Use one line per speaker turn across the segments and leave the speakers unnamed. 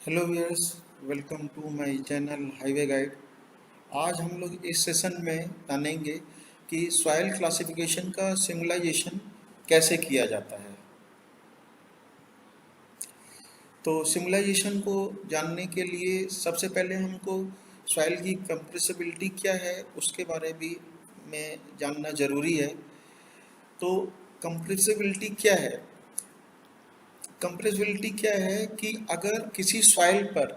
Hello viewers, welcome to my channel highway guide. आज हम लोग इस सेशन में जानेंगे कि सॉइल क्लासिफिकेशन का सिमुलाइजेशन कैसे किया जाता है। तो सिमुलाइजेशन को जानने के लिए सबसे पहले हमको सॉइल की कंप्रेसिबिलिटी क्या है उसके बारे भी में जानना ज़रूरी है। तो कंप्रेसिबिलिटी क्या है? कंप्रेसिबिलिटी क्या है कि अगर किसी सॉइल पर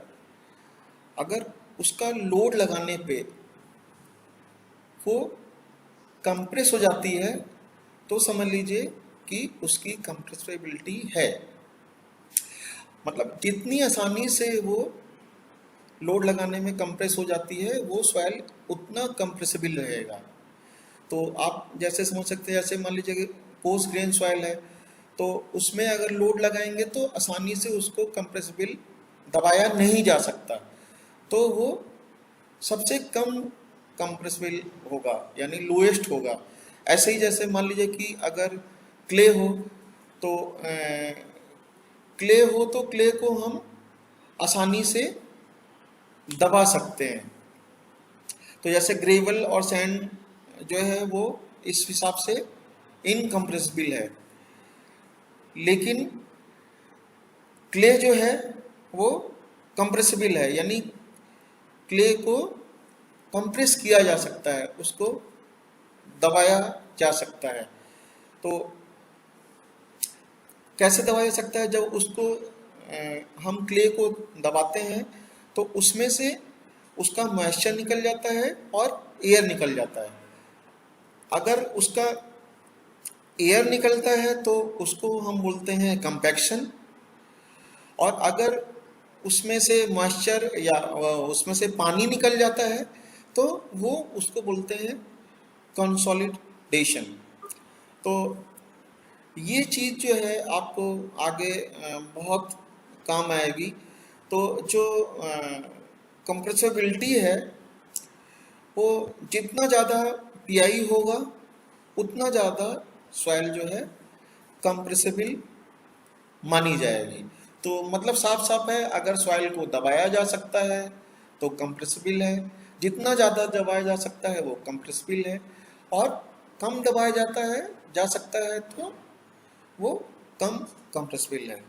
अगर उसका लोड लगाने पे वो कंप्रेस हो जाती है तो समझ लीजिए कि उसकी कंप्रेसिबिलिटी है। मतलब जितनी आसानी से वो लोड लगाने में कंप्रेस हो जाती है वो सॉइल उतना कंप्रेसिबल रहेगा। तो आप जैसे समझ सकते हैं, जैसे मान लीजिए कि पोस्ट ग्रेन सॉइल है तो उसमें अगर लोड लगाएंगे तो आसानी से उसको कंप्रेसिबल दबाया नहीं जा सकता, तो वो सबसे कम कंप्रेसिबल होगा यानी लोएस्ट होगा। ऐसे ही जैसे मान लीजिए कि अगर क्ले हो तो क्ले को हम आसानी से दबा सकते हैं। तो जैसे ग्रेवल और सैंड जो है वो इस हिसाब से इनकम्प्रेसिबल है, लेकिन क्ले जो है वो कंप्रेसिबल है, यानी क्ले को कंप्रेस किया जा सकता है, उसको दबाया जा सकता है। तो कैसे दबाया जा सकता है? जब उसको हम क्ले को दबाते हैं तो उसमें से उसका मॉइस्चर निकल जाता है और एयर निकल जाता है। अगर उसका एयर निकलता है तो उसको हम बोलते हैं कंपैक्शन, और अगर उसमें से मॉइस्चर या उसमें से पानी निकल जाता है तो वो उसको बोलते हैं कंसोलिडेशन। तो ये चीज़ जो है आपको आगे बहुत काम आएगी। तो जो कंप्रेसिबिलिटी है वो जितना ज़्यादा पीआई होगा उतना ज़्यादा सॉइल जो है कंप्रेसिबल मानी जाएगी। तो मतलब साफ साफ है, अगर सॉइल को दबाया जा सकता है तो कंप्रेसिबल है, जितना ज़्यादा दबाया जा सकता है वो कंप्रेसिबल है, और कम दबाया जाता है जा सकता है तो वो कम कंप्रेसिबल है।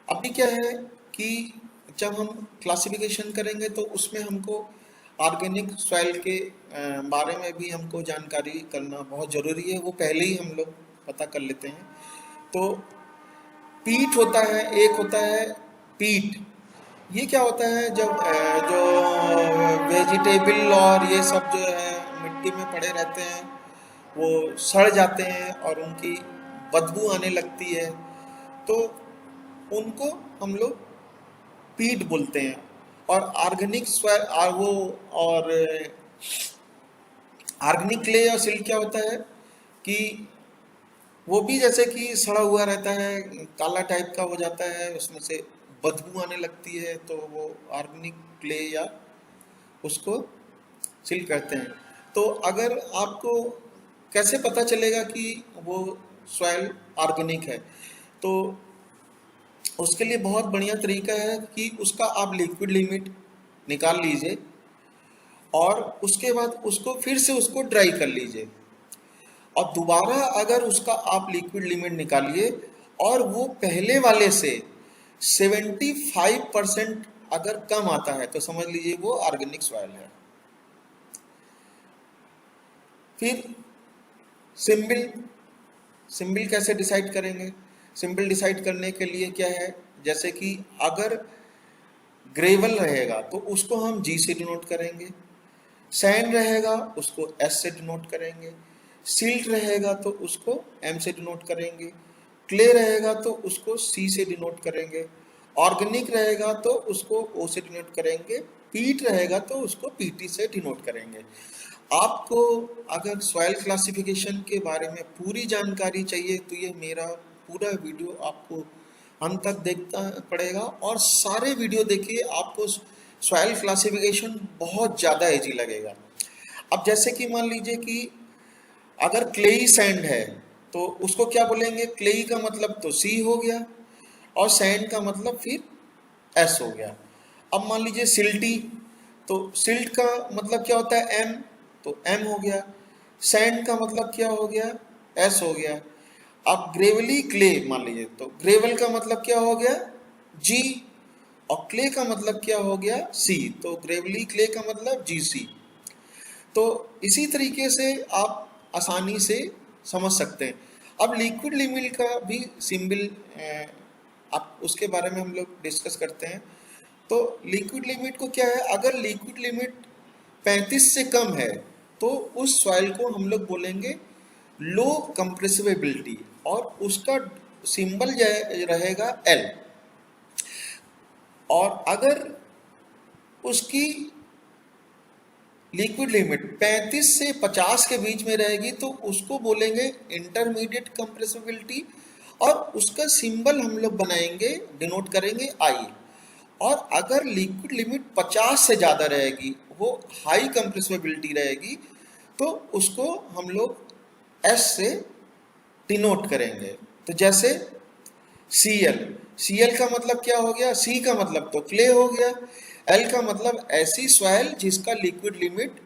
अभी क्या है कि जब हम क्लासिफिकेशन करेंगे तो उसमें हमको ऑर्गेनिक सॉइल के बारे में भी हमको जानकारी करना बहुत ज़रूरी है, वो पहले ही हम लोग पता कर लेते हैं। तो पीट होता है, एक होता है पीट। ये क्या होता है? जब जो वेजिटेबल और ये सब जो है मिट्टी में पड़े रहते हैं वो सड़ जाते हैं और उनकी बदबू आने लगती है, तो उनको हम लोग पीट बोलते हैं। और ऑर्गेनिक सॉइल वो और ऑर्गेनिक क्ले और सिल्ट क्या होता है कि वो भी जैसे कि सड़ा हुआ रहता है, काला टाइप का हो जाता है, उसमें से बदबू आने लगती है, तो वो ऑर्गेनिक क्ले या उसको सील करते हैं। तो अगर आपको कैसे पता चलेगा कि वो सॉइल ऑर्गेनिक है, तो उसके लिए बहुत बढ़िया तरीका है कि उसका आप लिक्विड लिमिट निकाल लीजिए और उसके बाद उसको फिर से उसको ड्राई कर लीजिए, और दोबारा अगर उसका आप लिक्विड लिमिट निकालिए और वो पहले वाले से 75% अगर कम आता है तो समझ लीजिए वो ऑर्गेनिक सॉइल है। फिर सिंबल सिंबल कैसे डिसाइड करेंगे? सिंबल डिसाइड करने के लिए क्या है, जैसे कि अगर ग्रेवल रहेगा तो उसको हम जी से डिनोट करेंगे, सैंड रहेगा उसको एस से डिनोट करेंगे, सिल्ट रहेगा तो उसको एम से डिनोट करेंगे, क्ले रहेगा तो उसको सी से डिनोट करेंगे, ऑर्गेनिक रहेगा तो उसको ओ से डिनोट करेंगे, पीट रहेगा तो उसको पीटी से डिनोट करेंगे। आपको अगर सॉइल क्लासिफिकेशन के बारे में पूरी जानकारी चाहिए तो ये मेरा पूरा वीडियो आपको अंत तक देखना पड़ेगा, और सारे वीडियो देखिए, आपको सॉइल क्लासिफिकेशन बहुत ज़्यादा इजी लगेगा। अब जैसे कि मान लीजिए कि अगर क्लेई सैंड है तो उसको क्या बोलेंगे, क्लेई का मतलब तो सी हो गया और सैंड का मतलब फिर एस हो गया। अब मान लीजिए सिल्टी, तो सिल्ट का मतलब क्या होता है, एम, तो एम हो गया। सैंड का मतलब क्या हो गया, एस हो गया। अब ग्रेवली क्ले मान लीजिए, तो ग्रेवल का मतलब क्या हो गया, जी, और क्ले का मतलब क्या हो गया, सी, तो ग्रेवली क्ले का मतलब जी सी। तो इसी तरीके से आप आसानी से समझ सकते हैं। अब लिक्विड लिमिट का भी सिंबल, आप उसके बारे में हम लोग डिस्कस करते हैं। तो लिक्विड लिमिट को क्या है, अगर लिक्विड लिमिट 35 से कम है तो उस सॉइल को हम लोग बोलेंगे लो कंप्रेसिबिलिटी, और उसका सिंबल रहेगा एल। और अगर उसकी लिक्विड लिमिट 35 से 50 के बीच में रहेगी तो उसको बोलेंगे इंटरमीडिएट कंप्रेसिबिलिटी, और उसका सिंबल हम लोग बनाएंगे, डिनोट करेंगे आई। और अगर लिक्विड लिमिट 50 से ज़्यादा रहेगी, वो हाई कंप्रेसिबिलिटी रहेगी, तो उसको हम लोग एस से डिनोट करेंगे। तो जैसे Cl, Cl का मतलब क्या हो गया, C का मतलब तो क्ले हो गया, L का मतलब ऐसी सॉइल जिसका लिक्विड लिमिट,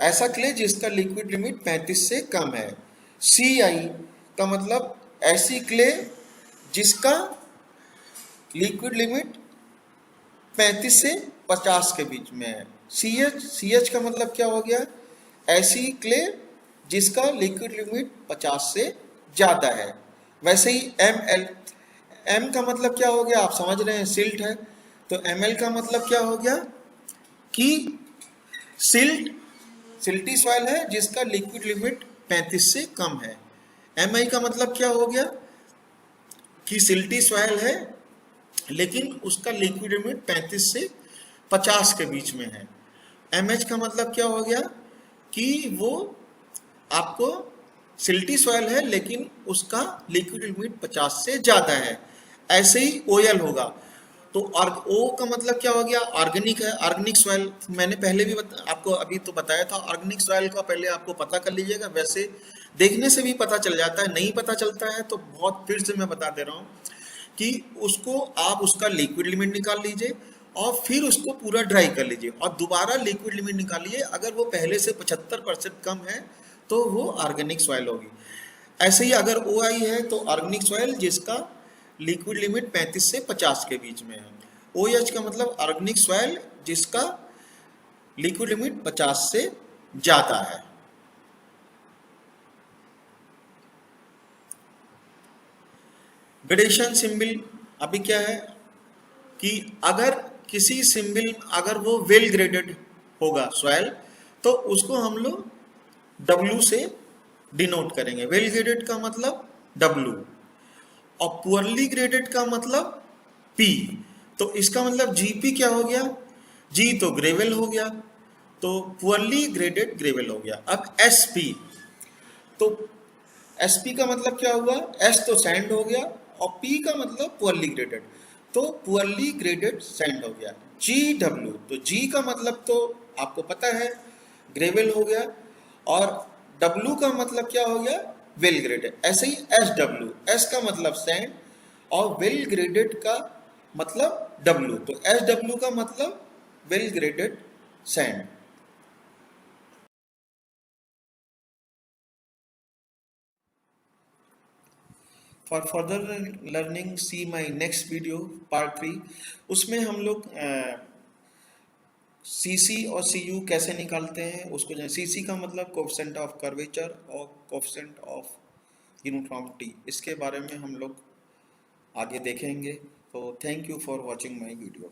ऐसा क्ले जिसका लिक्विड लिमिट 35 से कम है। Ci का मतलब ऐसी क्ले जिसका लिक्विड लिमिट 35 से 50 के बीच में है। CH का मतलब क्या हो गया, ऐसी क्ले जिसका लिक्विड लिमिट 50 से ज़्यादा है। वैसे ही Ml, M का मतलब क्या हो गया, आप समझ रहे हैं, सिल्ट है। तो Ml का मतलब क्या हो गया कि सिल्टी सॉइल है जिसका लिक्विड लिमिट 35 से कम है। Mi का मतलब क्या हो गया कि सिल्टी सॉइल है लेकिन उसका लिक्विड लिमिट 35 से 50 के बीच में है। MH का मतलब क्या हो गया कि वो आपको सिल्टी सॉइल है लेकिन उसका लिक्विड लिमिट 50 से ज़्यादा है। ऐसे ही OL होगा। तो O का मतलब क्या हो गया, ऑर्गेनिक है, ऑर्गेनिक सॉइल। मैंने पहले भी आपको अभी तो बताया था, ऑर्गेनिक सॉइल का पहले आपको पता कर लीजिएगा। वैसे देखने से भी पता चल जाता है, नहीं पता चलता है तो बहुत फिर से मैं बता दे रहा हूँ कि उसको आप उसका लिक्विड लिमिट निकाल लीजिए और फिर उसको पूरा ड्राई कर लीजिए और दोबारा लिक्विड लिमिट निकालिए। अगर वो पहले से 75% कम है तो वो ऑर्गेनिक सॉइल होगी। ऐसे ही अगर OI है तो ऑर्गेनिक सॉइल जिसका लिक्विड लिमिट 35 से 50 के बीच में है। OH का मतलब ऑर्गेनिक सॉइल जिसका लिक्विड लिमिट 50 से ज़्यादा है। ग्रेडेशन सिंबल अभी क्या है कि अगर किसी सिंबल, अगर वो वेल ग्रेडेड होगा सॉइल तो उसको हम लोग W से डिनोट करेंगे। वेल ग्रेडेड का मतलब W और पुअरली ग्रेडेड का मतलब P। तो इसका मतलब GP क्या हो गया, G तो ग्रेवल हो गया, तो पुअरली ग्रेडेड ग्रेवल हो गया। अब SP, तो SP का मतलब क्या हुआ, S तो सैंड हो गया और P का मतलब पुअरली ग्रेडेड, तो पुअरली ग्रेडेड सैंड हो गया। GW, तो G का मतलब तो आपको पता है ग्रेवल हो गया, और W का मतलब क्या हो गया, वेल ग्रेडेड। ऐसे ही SW, S का मतलब सैंड और वेल ग्रेडेड का मतलब W, तो SW का मतलब well graded sand. For further learning see my next video part 3। उसमें हम लोग CC और CU कैसे निकालते हैं उसको जाने। CC का मतलब कोएफिशिएंट ऑफ कर्वेचर और कोएफिशिएंट ऑफ यूनिफॉर्मिटी, इसके बारे में हम लोग आगे देखेंगे। तो thank you for watching my video.